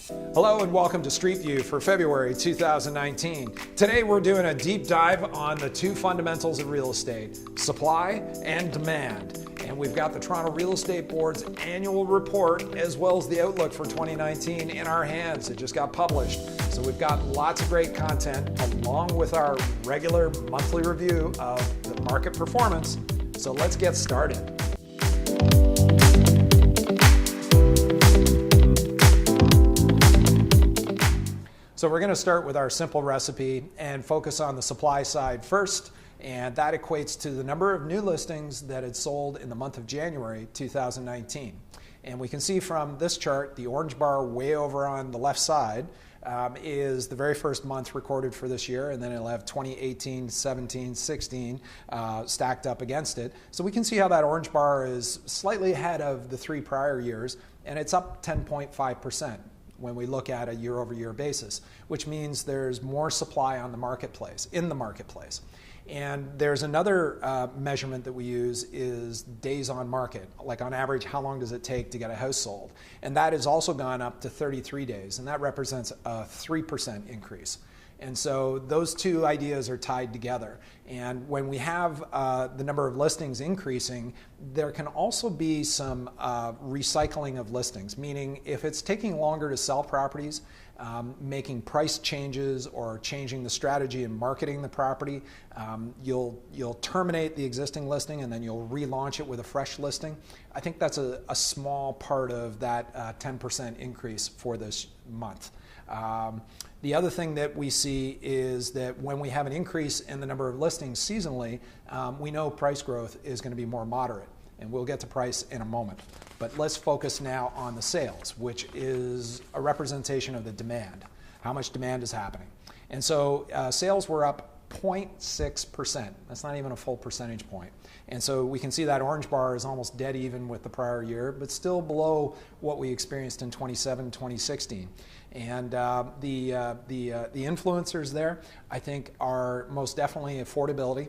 Hello and welcome to Street View for February 2019. Today we're doing a deep dive on the two fundamentals of real estate, supply and demand. And we've got the Toronto Real Estate Board's annual report as well as the outlook for 2019 in our hands. It just got published. So we've got lots of great content along with our regular monthly review of the market performance. So let's get started. So we're going to start with our simple recipe and focus on the supply side first, and that equates to the number of new listings that had sold in the month of January 2019. And we can see from this chart, the orange bar way over on the left side is the very first month recorded for this year, and then it'll have 2018, 17, 16 stacked up against it. So we can see how that orange bar is slightly ahead of the three prior years, and it's up 10.5%. when we look at a year-over-year basis, which means there's more supply on the marketplace, in the marketplace. And there's another measurement that we use is days on market, like on average, how long does it take to get a house sold? And that has also gone up to 33 days, and that represents a 3% increase. And so those two ideas are tied together. And when we have the number of listings increasing, there can also be some recycling of listings, meaning if it's taking longer to sell properties, making price changes or changing the strategy in marketing the property, you'll terminate the existing listing and then you'll relaunch it with a fresh listing. I think that's a small part of that 10% increase for this month. The other thing that we see is that when we have an increase in the number of listings seasonally, we know price growth is going to be more moderate, and we'll get to price in a moment. But let's focus now on the sales, which is a representation of the demand, how much demand is happening. And so sales were up 0.6%. That's not even a full percentage point. And so we can see that orange bar is almost dead even with the prior year, but still below what we experienced in 2017, 2016. And the influencers there, I think, are most definitely affordability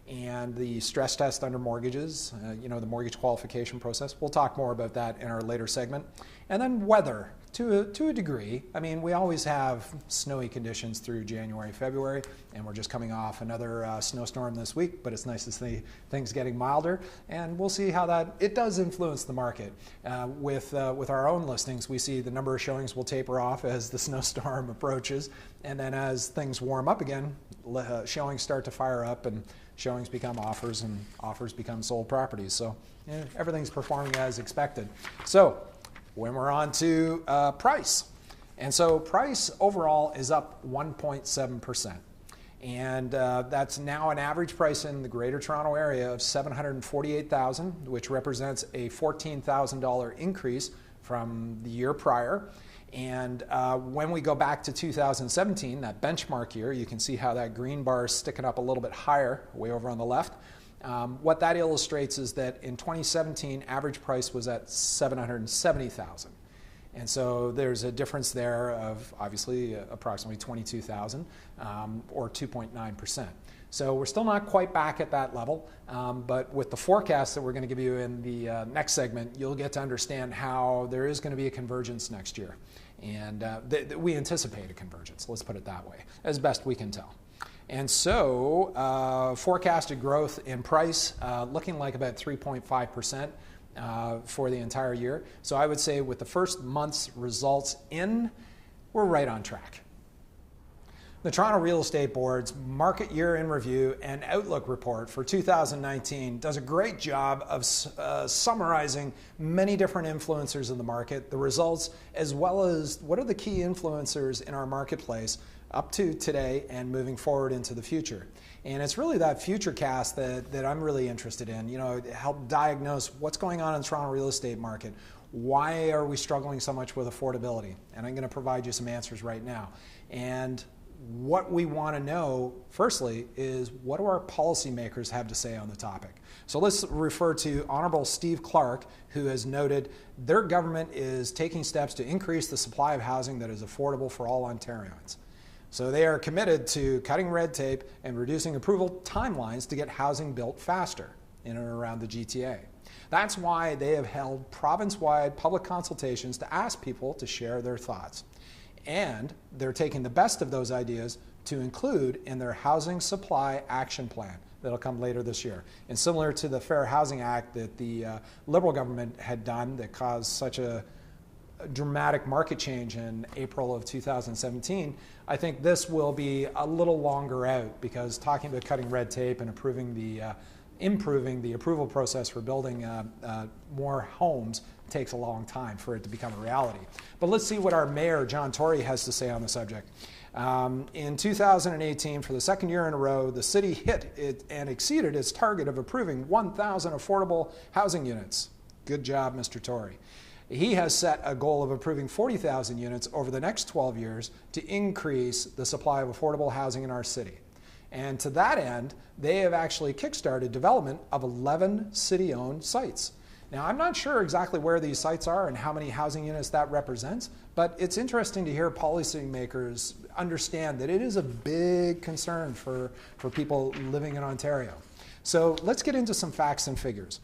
and the stress test under mortgages, the mortgage qualification process. We'll talk more about that in our later segment. And then weather, to a degree. I mean, we always have snowy conditions through January, February, and we're just coming off another snowstorm this week, but it's nice to see things getting milder, and we'll see how it does influence the market. With our own listings, we see the number of showings will taper off as the snowstorm approaches, and then as things warm up again, showings start to fire up, and showings become offers, and offers become sold properties. So everything's performing as expected. So when we're on to price. And so price overall is up 1.7%. And that's now an average price in the Greater Toronto Area of $748,000, which represents a $14,000 increase from the year prior. And when we go back to 2017, that benchmark year, you can see how that green bar is sticking up a little bit higher, way over on the left. What that illustrates is that in 2017, average price was at $770,000. And so there's a difference there of obviously approximately $22,000 or 2.9%. So we're still not quite back at that level, but with the forecast that we're going to give you in the next segment, you'll get to understand how there is going to be a convergence next year. And we anticipate a convergence, let's put it that way, as best we can tell. And so forecasted growth in price looking like about 3.5% for the entire year. So I would say with the first month's results in, we're right on track. The Toronto Real Estate Board's Market Year in Review and Outlook Report for 2019 does a great job of summarizing many different influencers in the market, the results, as well as what are the key influencers in our marketplace up to today and moving forward into the future. And it's really that future cast that I'm really interested in, help diagnose what's going on in the Toronto real estate market. Why are we struggling so much with affordability? And I'm going to provide you some answers right now. And what we want to know, firstly, is what do our policymakers have to say on the topic? So let's refer to Honorable Steve Clark, who has noted their government is taking steps to increase the supply of housing that is affordable for all Ontarians. So they are committed to cutting red tape and reducing approval timelines to get housing built faster in and around the GTA. That's why they have held province-wide public consultations to ask people to share their thoughts. And they're taking the best of those ideas to include in their Housing Supply Action Plan that'll come later this year. And similar to the Fair Housing Act that the Liberal government had done that caused such a dramatic market change in April of 2017, I think this will be a little longer out, because talking about cutting red tape and improving the approval process for building more homes takes a long time for it to become a reality. But let's see what our mayor, John Tory, has to say on the subject. In 2018, for the second year in a row, the city hit it and exceeded its target of approving 1,000 affordable housing units. Good job, Mr. Tory. He has set a goal of approving 40,000 units over the next 12 years to increase the supply of affordable housing in our city. And to that end, they have actually kickstarted development of 11 city-owned sites. Now, I'm not sure exactly where these sites are and how many housing units that represents, but it's interesting to hear policymakers understand that it is a big concern for people living in Ontario. So let's get into some facts and figures.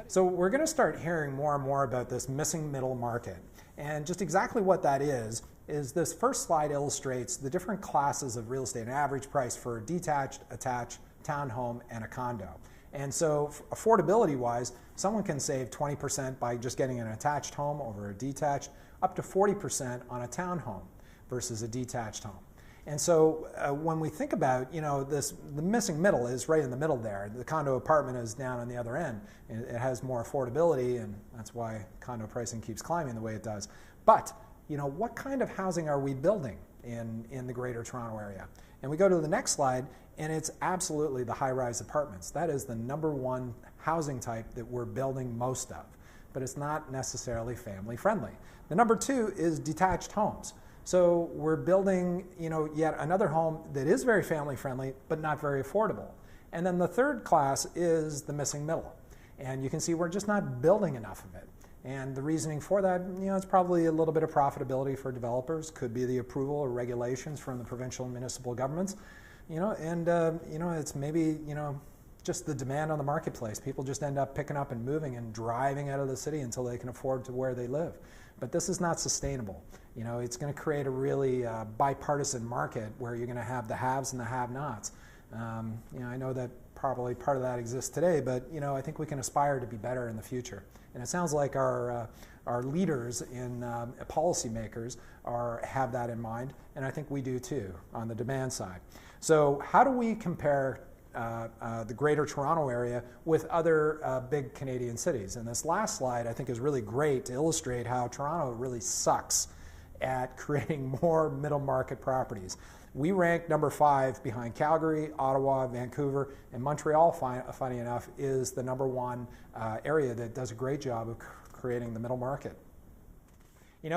So we're going to start hearing more and more about this missing middle market. And just exactly what that is this first slide illustrates the different classes of real estate, an average price for a detached, attached, townhome, and a condo. And so affordability-wise, someone can save 20% by just getting an attached home over a detached, up to 40% on a townhome versus a detached home. And so when we think about, the missing middle is right in the middle there. The condo apartment is down on the other end. It has more affordability, and that's why condo pricing keeps climbing the way it does. But, what kind of housing are we building in the Greater Toronto Area? And we go to the next slide, and it's absolutely the high-rise apartments. That is the number one housing type that we're building most of, but it's not necessarily family-friendly. The number two is detached homes. So we're building, yet another home that is very family-friendly, but not very affordable. And then the third class is the missing middle. And you can see we're just not building enough of it. And the reasoning for that, it's probably a little bit of profitability for developers, could be the approval or regulations from the provincial and municipal governments, it's maybe, just the demand on the marketplace. People just end up picking up and moving and driving out of the city until they can afford to where they live. But this is not sustainable. It's going to create a really bipartisan market where you're going to have the haves and the have-nots. I know that probably part of that exists today, but I think we can aspire to be better in the future. And it sounds like our leaders in policymakers have that in mind, and I think we do too on the demand side. So how do we compare the Greater Toronto Area with other big Canadian cities? And this last slide I think is really great to illustrate how Toronto really sucks at creating more middle market properties. We rank number 5 behind Calgary, Ottawa, Vancouver, and Montreal, funny enough, is the number 1 area that does a great job of creating the middle market.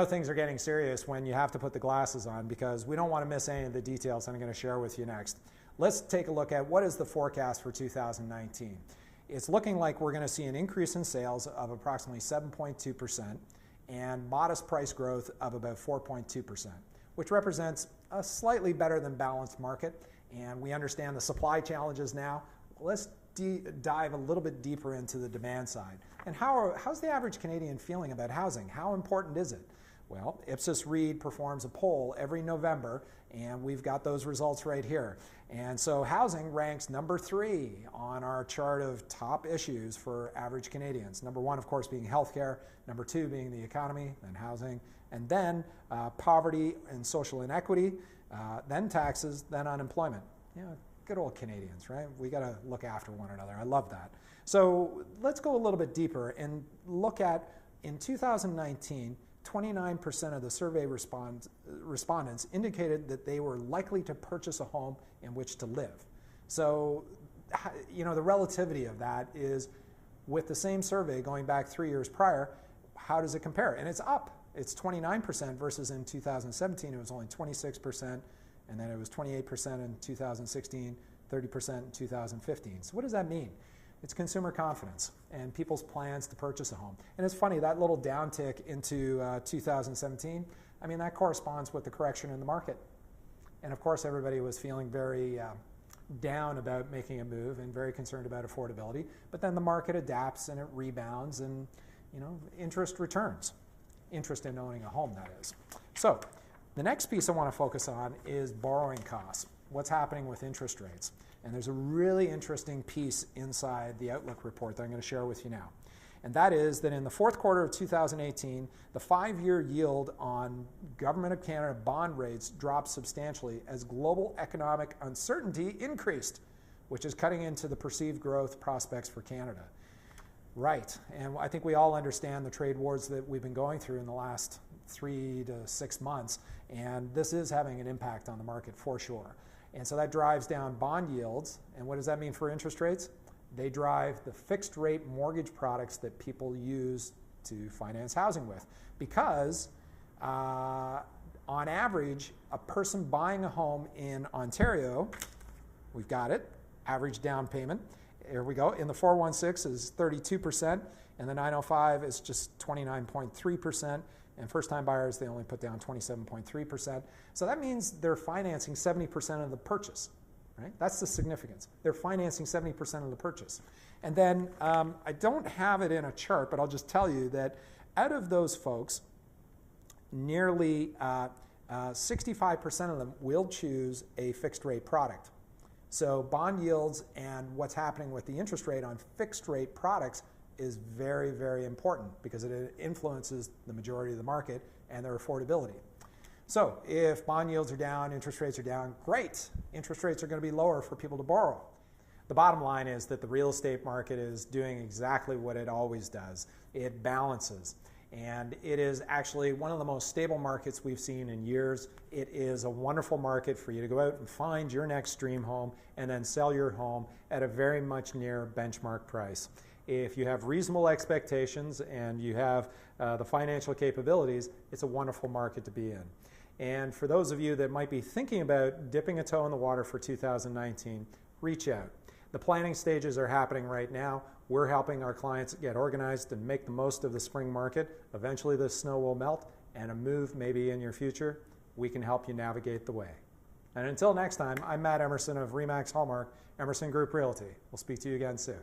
Things are getting serious when you have to put the glasses on, because we don't want to miss any of the details I'm going to share with you next. Let's take a look at what is the forecast for 2019. It's looking like we're going to see an increase in sales of approximately 7.2% and modest price growth of about 4.2%, which represents a slightly better than balanced market. And we understand the supply challenges now. Let's dive a little bit deeper into the demand side. And how's the average Canadian feeling about housing? How important is it? Well, Ipsos Reid performs a poll every November, and we've got those results right here. And so housing ranks number 3 on our chart of top issues for average Canadians. Number 1, of course, being healthcare. Number 2 being the economy, then housing, and then poverty and social inequity, then taxes, then unemployment. Good old Canadians, right? We got to look after one another. I love that. So let's go a little bit deeper and look at, in 2019, 29% of the survey respondents indicated that they were likely to purchase a home in which to live. So, the relativity of that is, with the same survey going back 3 years prior, how does it compare? And it's up. It's 29% versus in 2017 it was only 26%, and then it was 28% in 2016, 30% in 2015. So what does that mean? It's consumer confidence and people's plans to purchase a home. And it's funny, that little downtick into 2017, that corresponds with the correction in the market. And of course, everybody was feeling very down about making a move and very concerned about affordability, but then the market adapts and it rebounds and interest returns. Interest in owning a home, that is. So the next piece I want to focus on is borrowing costs. What's happening with interest rates? And there's a really interesting piece inside the Outlook report that I'm going to share with you now. And that is that in the fourth quarter of 2018, the 5-year yield on Government of Canada bond rates dropped substantially as global economic uncertainty increased, which is cutting into the perceived growth prospects for Canada. Right, and I think we all understand the trade wars that we've been going through in the last 3 to 6 months, and this is having an impact on the market for sure. And so that drives down bond yields, and what does that mean for interest rates? They drive the fixed rate mortgage products that people use to finance housing with, because on average, a person buying a home in Ontario, we've got it, average down payment, here we go, in the 416 is 32%, and the 905 is just 29.3%, and first-time buyers, they only put down 27.3%. So that means they're financing 70% of the purchase. Right? That's the significance. They're financing 70% of the purchase. And then I don't have it in a chart, but I'll just tell you that out of those folks, nearly 65% of them will choose a fixed rate product. So bond yields and what's happening with the interest rate on fixed rate products is very, very important because it influences the majority of the market and their affordability. So if bond yields are down, interest rates are down, great. Interest rates are going to be lower for people to borrow. The bottom line is that the real estate market is doing exactly what it always does. It balances. And it is actually one of the most stable markets we've seen in years. It is a wonderful market for you to go out and find your next dream home and then sell your home at a very much near benchmark price. If you have reasonable expectations and you have the financial capabilities, it's a wonderful market to be in. And for those of you that might be thinking about dipping a toe in the water for 2019, reach out. The planning stages are happening right now. We're helping our clients get organized and make the most of the spring market. Eventually the snow will melt and a move may be in your future. We can help you navigate the way. And until next time, I'm Matt Emerson of RE/MAX Hallmark, Emerson Group Realty. We'll speak to you again soon.